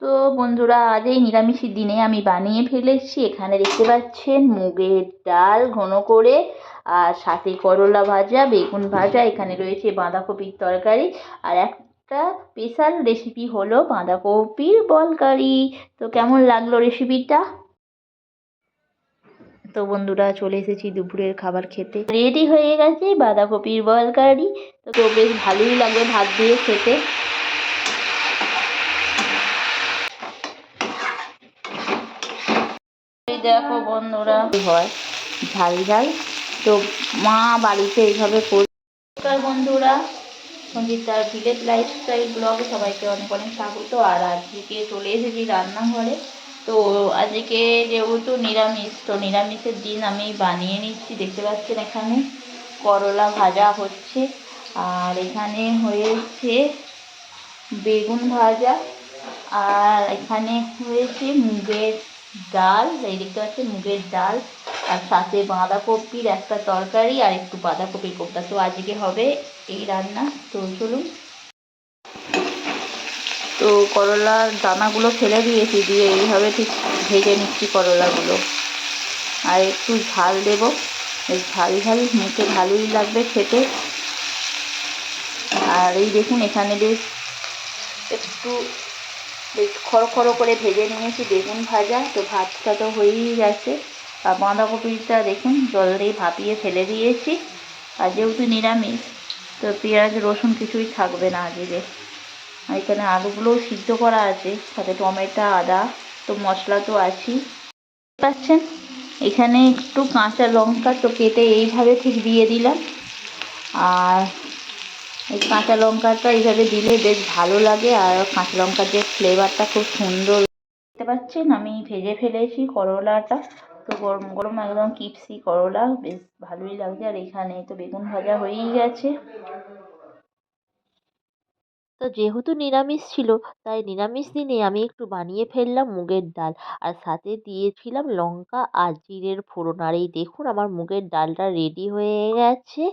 তো বন্ধুরা, আজ এই নিরামিষের দিনে আমি বানিয়ে ফেলেছি। এখানে দেখতে পাচ্ছেন মুগের ডাল ঘন করে, আর সাথে করলা ভাজা, বেগুন ভাজা, এখানে রয়েছে বাঁধাকপির তরকারি, আর একটা স্পেশাল রেসিপি হলো বাঁধাকপির বলকারি। তো কেমন লাগলো রেসিপিটা? তো বন্ধুরা, চলে এসেছি দুপুরের খাবার খেতে। রেডি হয়ে গেছে বাঁধাকপির বলকারি। তো বেশ ভালোই লাগবে ভাত দিয়ে খেতে। দেখো বন্ধুরা, হয় ঝাল ঝাল। তো মা বাড়িতে এইভাবে করে। বন্ধুরা, সঙ্গীতার ভিলেজ লাইফস্টাইল ব্লগে সবাইকে অনেক অনেক স্বাগত। আর আজকে চলে এসেছি রান্নাঘরে। তো আজকে যেহেতু নিরামিষ, তো নিরামিষের দিন আমি বানিয়ে নিচ্ছি। দেখতে পাচ্ছেন এখানে করলা ভাজা হচ্ছে, আর এখানে হয়েছে বেগুন ভাজা, আর এখানে হয়েছে মুগের ডাল। এই দেখতে পাচ্ছেন মুগের ডাল, আর সাথে বাঁধাকপির একটা তরকারি, আর একটু বাঁধাকপির কোপ্তা। তো আজকে হবে এই রান্না। তো চলুন। তো করলার দানাগুলো ফেলে দিয়েছি, দিয়ে এইভাবে ঠিক ভেজে নিচ্ছি করলাগুলো। আর একটু ঝাল দেব, এই ঝাল ঝাল মুখে ভালোই লাগবে খেতে। আর এই দেখুন এখানে একটু বেশ খড়খড়ো করে ভেজে নিয়েছি বেগুন ভাজা। তো ভাতটা তো হয়েই গেছে, আর বাঁধাকপিটা দেখুন জল দিয়ে ভাপিয়ে ফেলে দিয়েছি। আর যেহেতু নিরামিষ, তো পেঁয়াজ রসুন কিছুই থাকবে না আজকে। আর এখানে আলুগুলোও সিদ্ধ করা আছে, সাথে টমেটো আদা, তো মশলা তো আছেই। পাচ্ছেন এখানে একটু কাঁচা লঙ্কা তো কেটে এইভাবে ঠিক দিয়ে দিলাম। আর এই কাঁচা লঙ্কাটা এইভাবে দিলে বেশ ভালো লাগে, আর কাঁচা লঙ্কার যে ফ্লেভারটা খুব সুন্দর। দেখতে পাচ্ছেন আমি ভেজে ফেলেছি করলাটা। তো গরম গরম একদম কিপসি করলা, বেশ ভালোই লাগছে। আর এখানে তো বেগুন ভাজা হয়েই গেছে। তো যেহেতু নিরামিষ ছিল, তাই নিরামিষ দিনে আমি একটু বানিয়ে ফেললাম মুগের ডাল, আর সাথে দিয়েছিলাম লঙ্কা আর জিরের ফোড়ন। আর এই দেখুন আমার মুগের ডালটা রেডি হয়ে গেছে।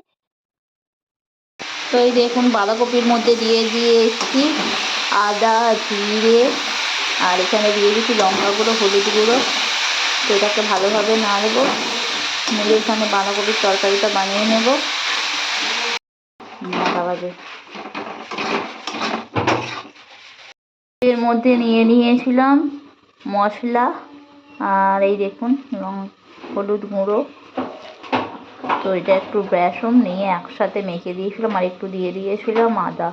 তো এই দেখুন বাঁধাকপির মধ্যে দিয়ে দিয়েছি আদা, জিরে, আর এখানে দিয়ে দিয়েছি লঙ্কা গুঁড়ো, হলুদ গুঁড়ো। তো এটাকে ভালোভাবে নাড়বো, নেড়ে এখানে বাঁধাকপির তরকারিটা বানিয়ে নেব। বাজে এর মধ্যে নিয়ে নিয়েছিলাম মশলা, আর এই দেখুন হলুদ গুঁড়ো। তো এটা একটু বেসন নিয়ে একসাথে মেখে দিয়েছিলাম, আর একটু দিয়ে দিয়েছিলাম আদা।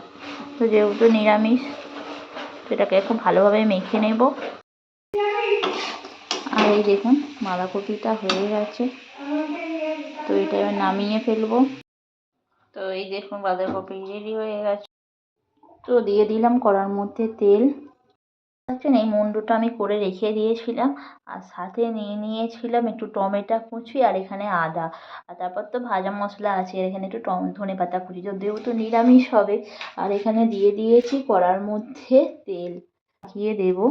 তো যেহেতু নিরামিষ, তো এটাকে একটু ভালোভাবে মেখে নেব। আর এই দেখুন বাঁধাকপিটা হয়ে গেছে, তো এটা এবার নামিয়ে ফেলবো। তো এই দেখুন বাঁধাকপি রেডি হয়ে গেছে। তো দিয়ে দিলাম কড়ার মধ্যে তেল। এই মুন্ডুটা আমি করে রেখে দিয়েছিলাম, আর সাথে নিয়ে নিয়েছিলাম একটু টমেটো কুচি, আর এখানে আদা। আর তারপর তো ভাজা মশলা আছে, আর এখানে একটু ধনেপাতা কুচি, যদিও তো নিরামিষ হবে। আর এখানে দিয়ে দিয়েছি কড়ার মধ্যে তেল, দিয়ে দেবো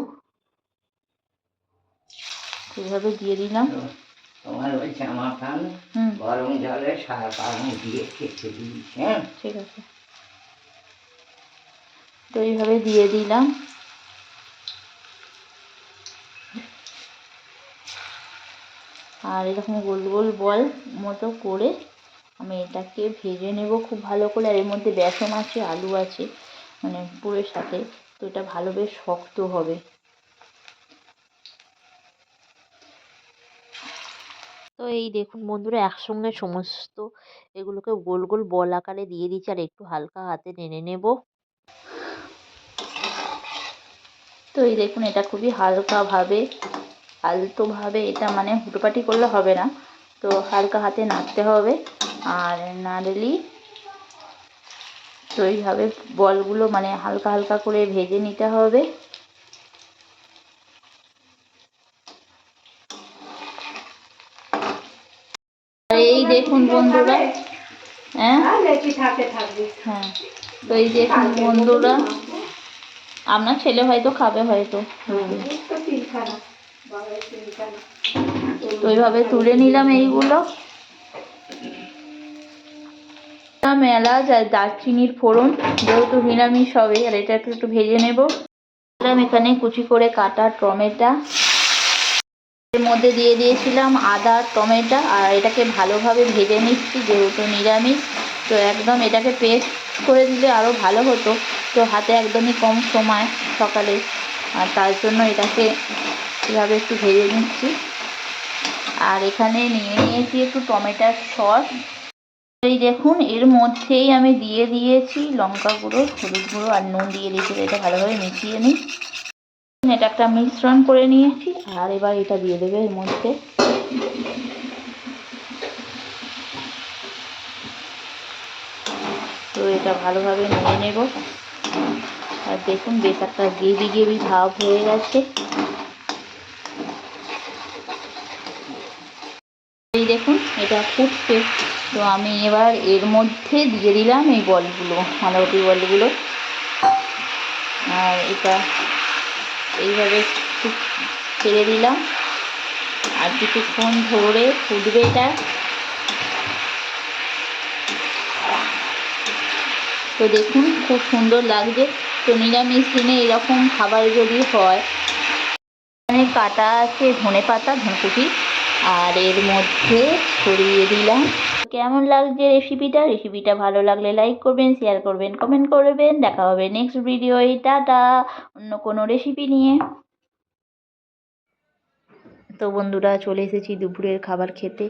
এইভাবে দিয়ে দিলাম। তোমার ওই জামা প্যান্ট গরম জলে সারা পানি দিয়ে কেটে দিস। হ্যাঁ, ঠিক আছে। তো এইভাবে দিয়ে দিলাম। আর এরকম গোল গোল বল মতো করে আমি এটাকে ভেজে নেব খুব ভালো করে। আর এর মধ্যে বেসন আছে, আলু আছে, মানে পুরের সাথে। তো এটা ভালো বেশ শক্ত হবে। তো এই দেখুন বন্ধুরা, একসঙ্গে সমস্ত এগুলোকে গোল গোল বল আকারে দিয়ে দিচ্ছি, আর একটু হালকা হাতে নেড়ে নেব। তো এই দেখুন এটা খুবই হালকাভাবে, আলতোভাবে, এটা মানে হুটোপাটি করলে হবে না, তো হালকা হাতে নাড়তে হবে। আর নাড়লেই তো এইভাবে বলগুলো মানে হালকা হালকা করে ভেজে নিতে হবে। এই দেখুন বন্ধুরা, হ্যাঁ হ্যাঁ, তো এই দেখুন বন্ধুরা, আপনার ছেলে হয়তো খাবে হয়তো। তো এইভাবে তুলে নিলাম এইগুলো। এলাচ আর দারচিনির ফোড়ন, যেহেতু নিরামিষ হবে, আর এটা একটু ভেজে নেব। এখানে কুচি করে কাটা টমেটো, এর মধ্যে দিয়ে দিয়েছিলাম আদা টমেটো, আর এটাকে ভালোভাবে ভেজে নিচ্ছি যেহেতু নিরামিষ, তো একদম এটাকে পেস্ট করে দিলে আরও ভালো হতো, তো হাতে একদমই কম সময় সকালে, আর তার জন্য এটাকে এভাবে একটু ভেজে নিচ্ছি। আর এখানে নিয়ে নিয়েছি একটু টমেটোর সস। এই দেখুন এর মধ্যেই আমি দিয়ে দিয়েছি লঙ্কা গুঁড়ো, হলুদ গুঁড়ো আর নুন দিয়ে দিয়েছি। এটা ভালোভাবে মিশিয়ে নিই। এটা একটা মিশ্রণ করে নিয়েছি, আর এবার এটা দিয়ে দেবে এর মধ্যে। তো এটা ভালোভাবে নিয়ে নেব। আর দেখুন বেশ একটা গ্রেভি গ্রেভি ভাব হয়ে গেছে। এই দেখুন এটা ফুটছে, তো আমি এবার এর মধ্যে দিয়ে দিলাম এই বলগুলো, বাঁধাকপির বলগুলো। আর এটা এইভাবে ছেড়ে দিলাম, আর কিছুক্ষণ ধরে ফুটবে এটা। তো দেখুন খুব সুন্দর লাগছে। তো নিরামিষ দিনে এরকম খাবার যদি হয়, এখানে কাটা আছে ধনেপাতা, ধনেকুচি, আর এর মধ্যে ছড়িয়ে দিলাম। কেমন লাগছে রেসিপিটা ভালো লাগলে লাইক করবেন, শেয়ার করবেন, কমেন্ট করবেন। দেখা হবে নেক্সট ভিডিওয়। টাটা, অন্য কোনো রেসিপি নিয়ে। তো বন্ধুরা চলে এসেছি দুপুরের খাবার খেতে।